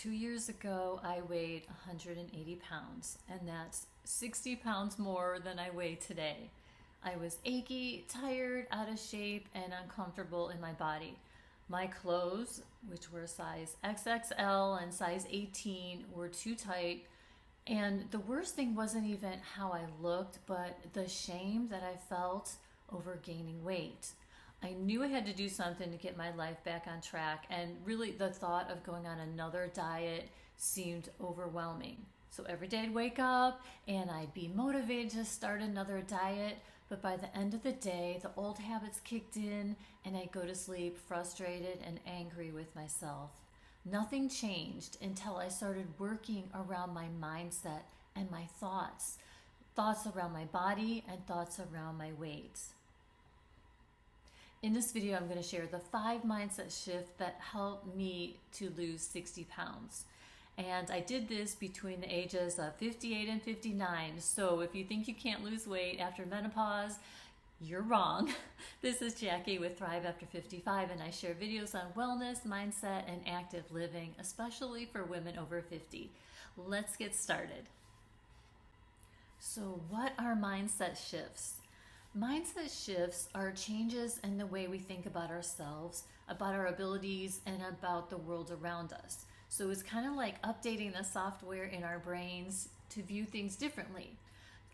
2 years ago, I weighed 180 pounds, and that's 60 pounds more than I weigh today. I was achy, tired, out of shape, and uncomfortable in my body. My clothes, which were size XXL and size 18, were too tight. And the worst thing wasn't even how I looked, but the shame that I felt over gaining weight. I knew I had to do something to get my life back on track, and really the thought of going on another diet seemed overwhelming. So every day I'd wake up and I'd be motivated to start another diet, but by the end of the day, the old habits kicked in and I'd go to sleep frustrated and angry with myself. Nothing changed until I started working around my mindset and my thoughts around my body and thoughts around my weight. In this video, I'm going to share the 5 mindset shifts that helped me to lose 60 pounds. And I did this between the ages of 58 and 59. So if you think you can't lose weight after menopause, you're wrong. This is Jackie with Thrive After 55, and I share videos on wellness, mindset, and active living, especially for women over 50. Let's get started. So what are mindset shifts? Mindset shifts are changes in the way we think about ourselves, about our abilities, and about the world around us. So it's kind of like updating the software in our brains to view things differently.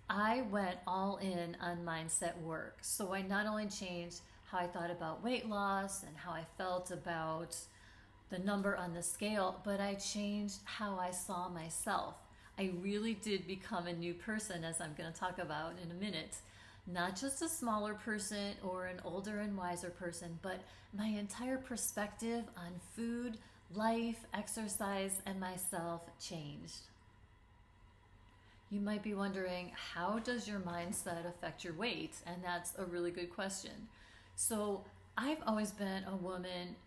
I went all in on mindset work. So I not only changed how I thought about weight loss and how I felt about the number on the scale, but I changed how I saw myself. I really did become a new person, as I'm going to talk about in a minute. Not just a smaller person or an older and wiser person, but my entire perspective on food, life, exercise, and myself changed. You might be wondering, how does your mindset affect your weight? And that's a really good question. So I've always been a woman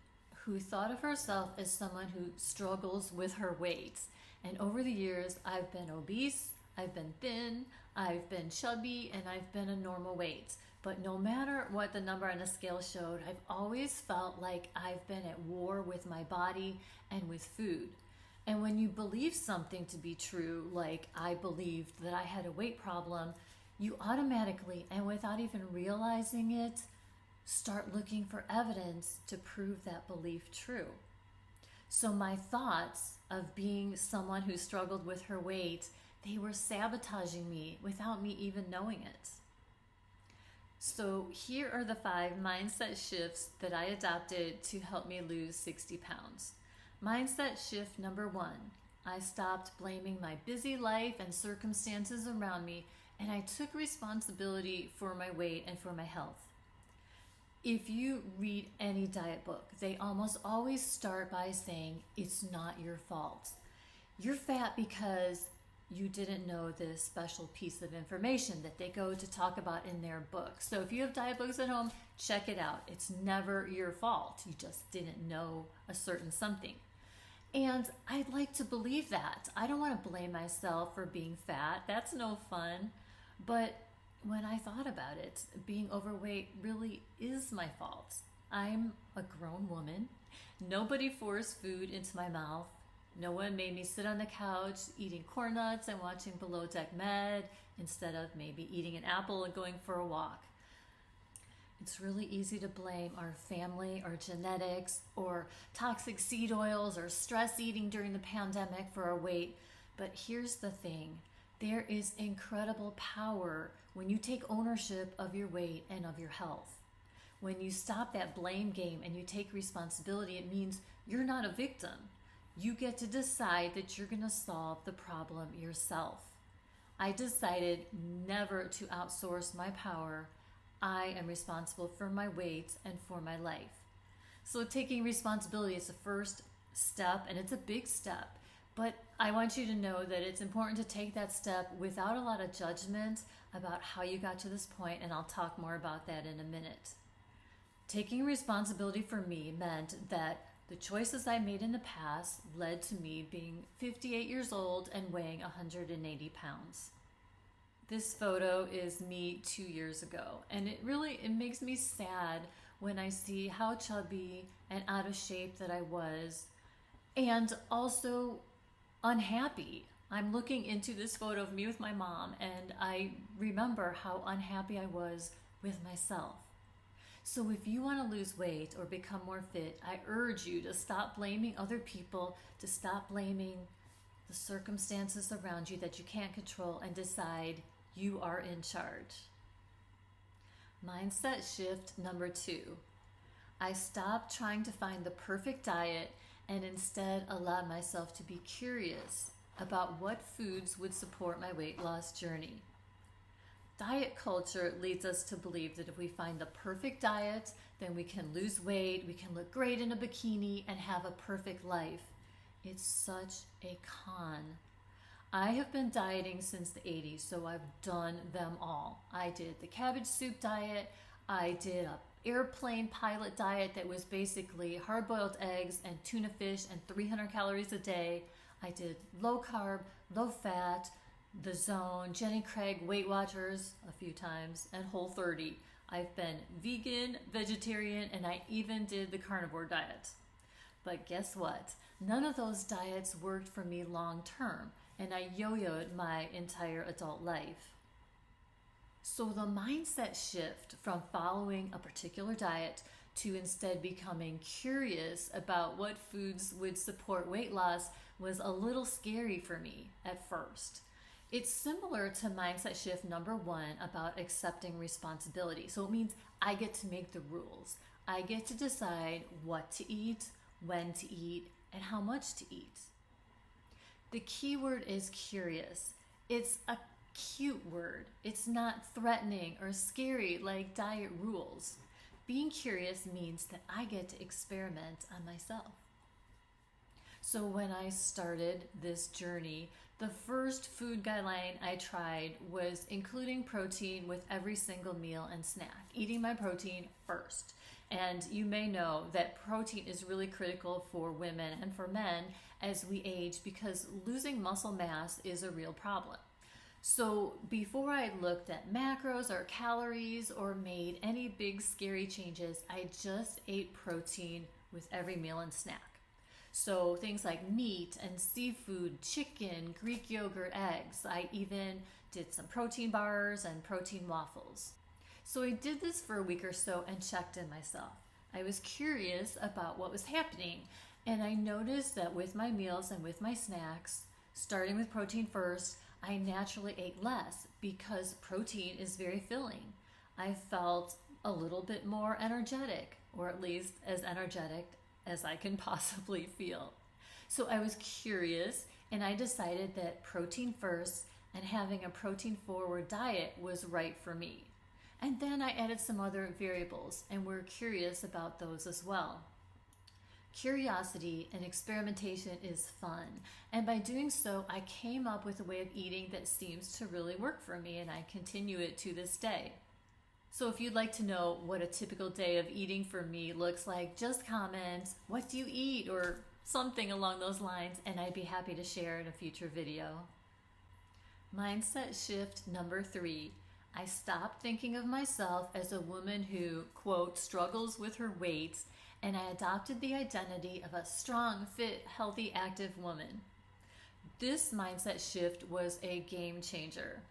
who thought of herself as someone who struggles with her weight. And over the years, I've been obese, I've been thin, I've been chubby, and I've been a normal weight. But no matter what the number on the scale showed, I've always felt like I've been at war with my body and with food. And when you believe something to be true, like I believed that I had a weight problem, you automatically, and without even realizing it, start looking for evidence to prove that belief true. So my thoughts of being someone who struggled with her weight, they were sabotaging me without me even knowing it. So here are the 5 mindset shifts that I adopted to help me lose 60 pounds. Mindset shift number 1, I stopped blaming my busy life and circumstances around me, and I took responsibility for my weight and for my health. If you read any diet book, they almost always start by saying, it's not your fault. You're fat because you didn't know this special piece of information that they go to talk about in their book. So if you have diet books at home, check it out. It's never your fault. You just didn't know a certain something. And I'd like to believe that. I don't want to blame myself for being fat. That's no fun. But when I thought about it, being overweight really is my fault. I'm a grown woman. Nobody forced food into my mouth. No one made me sit on the couch eating corn nuts and watching Below Deck Med instead of maybe eating an apple and going for a walk. It's really easy to blame our family or genetics or toxic seed oils or stress eating during the pandemic for our weight. But here's the thing. There is incredible power when you take ownership of your weight and of your health. When you stop that blame game and you take responsibility, it means you're not a victim. You get to decide that you're going to solve the problem yourself. I decided never to outsource my power. I am responsible for my weight and for my life. So taking responsibility is the first step, and it's a big step. But I want you to know that it's important to take that step without a lot of judgment about how you got to this point, and I'll talk more about that in a minute. Taking responsibility for me meant that the choices I made in the past led to me being 58 years old and weighing 180 pounds. This photo is me 2 years ago, and it makes me sad when I see how chubby and out of shape that I was and also unhappy. I'm looking into this photo of me with my mom, and I remember how unhappy I was with myself. So, if you want to lose weight or become more fit, I urge you to stop blaming other people, to stop blaming the circumstances around you that you can't control, and decide you are in charge. Mindset shift number 2. I stopped trying to find the perfect diet and instead allowed myself to be curious about what foods would support my weight loss journey. Diet culture leads us to believe that if we find the perfect diet, then we can lose weight, we can look great in a bikini, and have a perfect life. It's such a con. I have been dieting since the 80s, so I've done them all. I did the cabbage soup diet, I did a airplane pilot diet that was basically hard-boiled eggs and tuna fish and 300 calories a day. I did low carb, low fat, The Zone, Jenny Craig, Weight Watchers a few times, and Whole30. I've been vegan, vegetarian, and I even did the carnivore diet. But guess what? None of those diets worked for me long term, and I yo-yoed my entire adult life. So the mindset shift from following a particular diet to instead becoming curious about what foods would support weight loss was a little scary for me at first. It's similar to mindset shift number 1 about accepting responsibility. So it means I get to make the rules. I get to decide what to eat, when to eat, and how much to eat. The key word is curious. It's a cute word. It's not threatening or scary like diet rules. Being curious means that I get to experiment on myself. So when I started this journey, the first food guideline I tried was including protein with every single meal and snack, eating my protein first. And you may know that protein is really critical for women and for men as we age because losing muscle mass is a real problem. So before I looked at macros or calories or made any big scary changes, I just ate protein with every meal and snack. So things like meat and seafood, chicken, Greek yogurt, eggs. I even did some protein bars and protein waffles. So I did this for a week or so and checked in myself. I was curious about what was happening, and I noticed that with my meals and with my snacks, starting with protein first, I naturally ate less because protein is very filling. I felt a little bit more energetic, or at least as energetic as I can possibly feel. So I was curious, and I decided that protein first and having a protein forward diet was right for me. And then I added some other variables and we're curious about those as well. Curiosity and experimentation is fun, and by doing so, I came up with a way of eating that seems to really work for me, and I continue it to this day. So if you'd like to know what a typical day of eating for me looks like, just comment, "What do you eat?" or something along those lines, and I'd be happy to share in a future video. Mindset shift number 3. I stopped thinking of myself as a woman who, quote, struggles with her weight, and I adopted the identity of a strong, fit, healthy, active woman. This mindset shift was a game changer.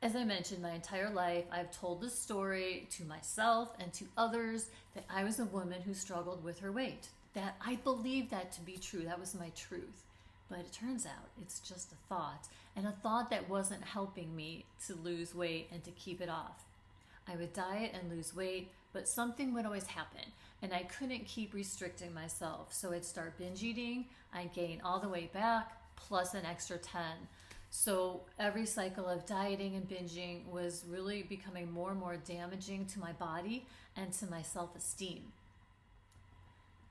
As I mentioned, my entire life, I've told the story to myself and to others that I was a woman who struggled with her weight, that I believed that to be true. That was my truth. But it turns out it's just a thought, and a thought that wasn't helping me to lose weight and to keep it off. I would diet and lose weight, but something would always happen, and I couldn't keep restricting myself. So I'd start binge eating, I'd gain all the way back, plus an extra 10. So every cycle of dieting and binging was really becoming more and more damaging to my body and to my self-esteem.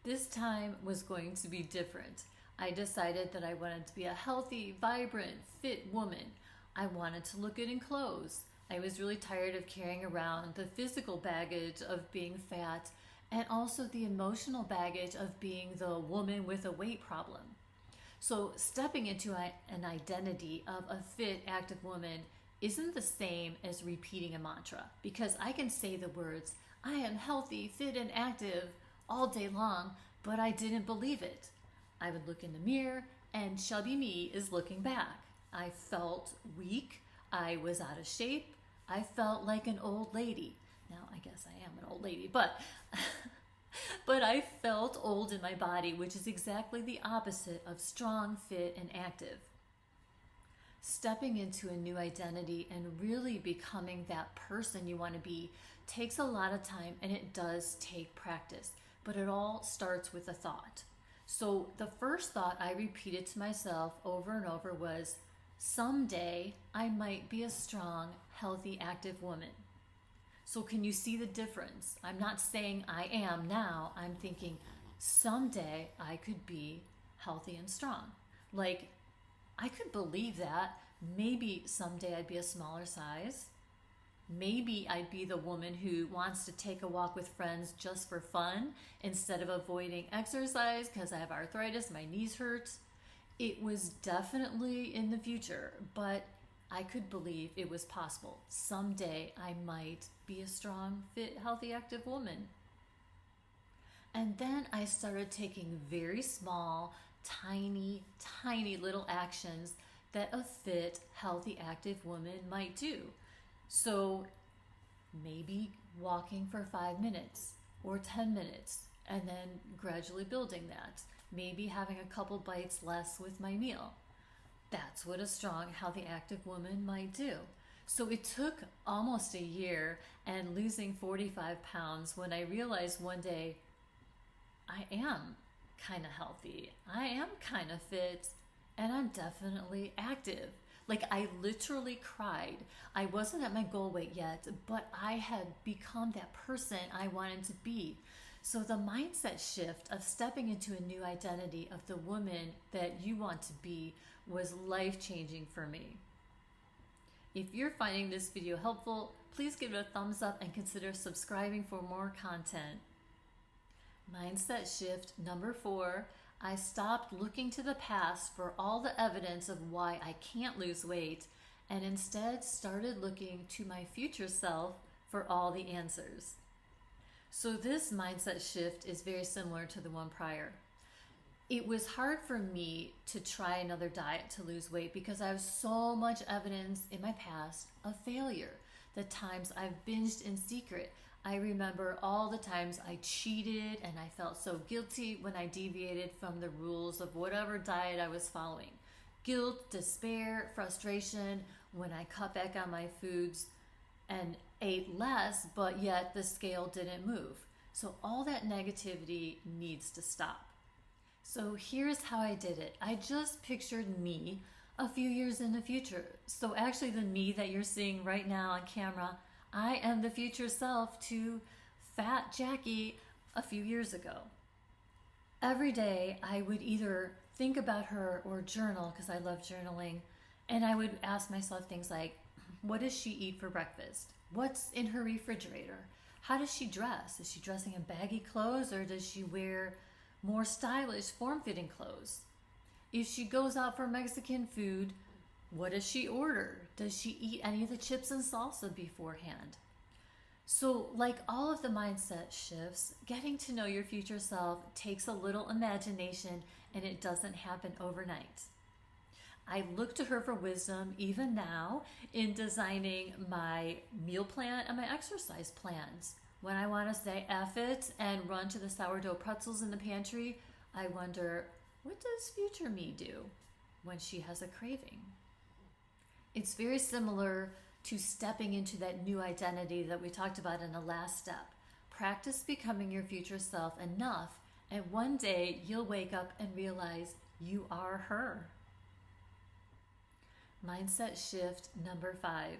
This time was going to be different. I decided that I wanted to be a healthy, vibrant, fit woman. I wanted to look good in clothes. I was really tired of carrying around the physical baggage of being fat and also the emotional baggage of being the woman with a weight problem. So stepping into an identity of a fit, active woman isn't the same as repeating a mantra, because I can say the words, "I am healthy, fit, and active" all day long, but I didn't believe it. I would look in the mirror and chubby me is looking back. I felt weak. I was out of shape. I felt like an old lady. Now, I guess I am an old lady, but but I felt old in my body, which is exactly the opposite of strong, fit, and active. Stepping into a new identity and really becoming that person you want to be takes a lot of time, and it does take practice, but it all starts with a thought. So the first thought I repeated to myself over and over was, someday I might be a strong, healthy, active woman. So can you see the difference? I'm not saying I am now. I'm thinking someday I could be healthy and strong. Like, I could believe that. Maybe someday I'd be a smaller size. Maybe I'd be the woman who wants to take a walk with friends just for fun instead of avoiding exercise because I have arthritis, my knees hurt. It was definitely in the future, but I could believe it was possible. Someday I might be a strong, fit, healthy, active woman. And then I started taking very small, tiny, tiny little actions that a fit, healthy, active woman might do. So maybe walking for 5 minutes or 10 minutes and then gradually building that. Maybe having a couple bites less with my meal. That's what a strong, healthy, active woman might do. So it took almost a year and losing 45 pounds when I realized one day I am kind of healthy. I am kind of fit, and I'm definitely active. Like, I literally cried. I wasn't at my goal weight yet, but I had become that person I wanted to be. So the mindset shift of stepping into a new identity of the woman that you want to be was life-changing for me. If you're finding this video helpful, please give it a thumbs up and consider subscribing for more content. Mindset shift number 4, I stopped looking to the past for all the evidence of why I can't lose weight and instead started looking to my future self for all the answers. So this mindset shift is very similar to the one prior. It was hard for me to try another diet to lose weight because I have so much evidence in my past of failure. The times I've binged in secret. I remember all the times I cheated and I felt so guilty when I deviated from the rules of whatever diet I was following. Guilt, despair, frustration when I cut back on my foods and ate less, but yet the scale didn't move. So all that negativity needs to stop. So here's how I did it. I just pictured me a few years in the future. So actually the me that you're seeing right now on camera, I am the future self to fat Jackie a few years ago. Every day I would either think about her or journal, because I love journaling, and I would ask myself things like, what does she eat for breakfast? What's in her refrigerator? How does she dress? Is she dressing in baggy clothes or does she wear more stylish, form-fitting clothes? If she goes out for Mexican food, what does she order? Does she eat any of the chips and salsa beforehand? So like all of the mindset shifts, getting to know your future self takes a little imagination and it doesn't happen overnight. I look to her for wisdom even now in designing my meal plan and my exercise plans. When I want to say F it and run to the sourdough pretzels in the pantry, I wonder, what does future me do when she has a craving? It's very similar to stepping into that new identity that we talked about in the last step. Practice becoming your future self enough, and one day you'll wake up and realize you are her. Mindset shift number 5.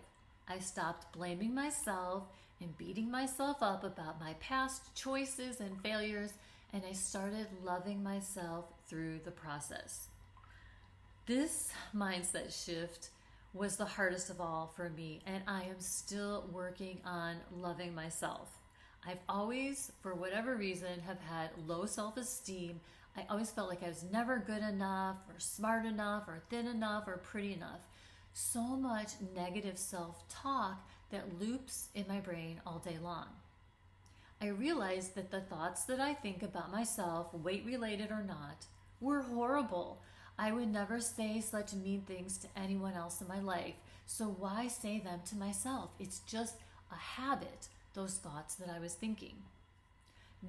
I stopped blaming myself and beating myself up about my past choices and failures, and I started loving myself through the process. This mindset shift was the hardest of all for me, and I am still working on loving myself. I've always, for whatever reason, have had low self-esteem. I always felt like I was never good enough or smart enough or thin enough or pretty enough. So much negative self-talk that loops in my brain all day long. I realized that the thoughts that I think about myself, weight-related or not, were horrible. I would never say such mean things to anyone else in my life. So why say them to myself? It's just a habit, those thoughts that I was thinking.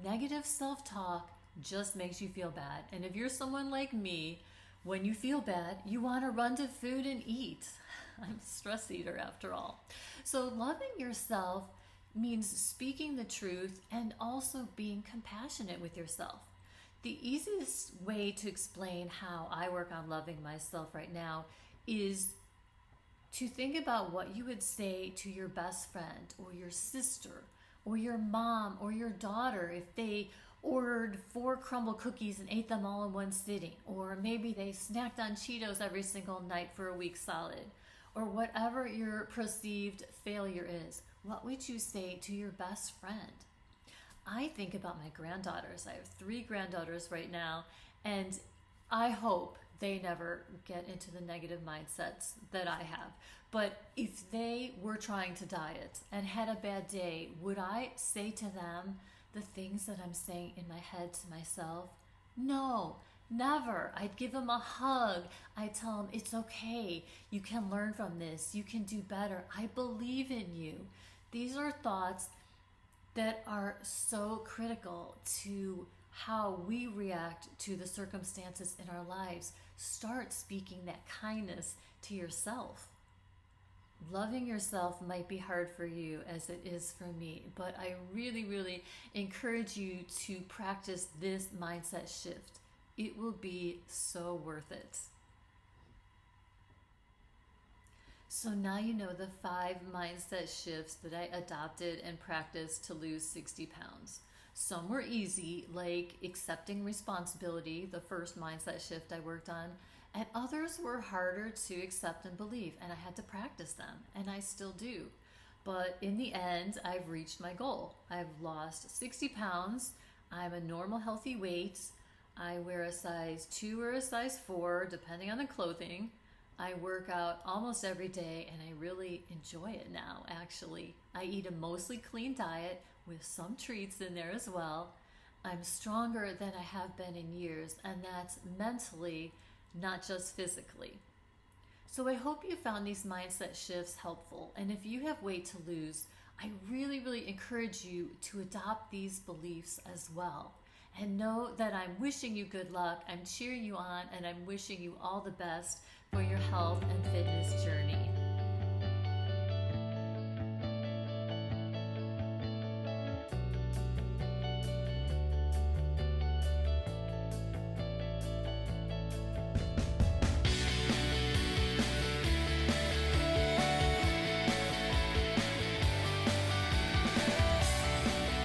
Negative self talk just makes you feel bad. And if you're someone like me, when you feel bad, you want to run to food and eat. I'm a stress eater after all. So loving yourself means speaking the truth and also being compassionate with yourself. The easiest way to explain how I work on loving myself right now is to think about what you would say to your best friend or your sister or your mom or your daughter if they ordered 4 crumble cookies and ate them all in one sitting, or maybe they snacked on Cheetos every single night for a week solid, or whatever your perceived failure is. What would you say to your best friend? I think about my granddaughters. I have 3 granddaughters right now, and I hope they never get into the negative mindsets that I have. But if they were trying to diet and had a bad day, would I say to them the things that I'm saying in my head to myself? No, never. I'd give them a hug. I'd tell them it's okay. You can learn from this. You can do better. I believe in you. These are thoughts that are so critical to how we react to the circumstances in our lives. Start speaking that kindness to yourself. Loving yourself might be hard for you as it is for me, but I really, really encourage you to practice this mindset shift. It will be so worth it. So now you know the 5 mindset shifts that I adopted and practiced to lose 60 pounds. Some were easy, like accepting responsibility, the first mindset shift I worked on, and others were harder to accept and believe, and I had to practice them, and I still do. But in the end, I've reached my goal. I've lost 60 pounds. I'm a normal, healthy weight. I wear a size 2 or a size 4, depending on the clothing. I work out almost every day, and I really enjoy it now, actually. I eat a mostly clean diet with some treats in there as well. I'm stronger than I have been in years, and that's mentally, not just physically. So I hope you found these mindset shifts helpful. And if you have weight to lose, I really, really encourage you to adopt these beliefs as well. And know that I'm wishing you good luck, I'm cheering you on, and I'm wishing you all the best for your health and fitness journey.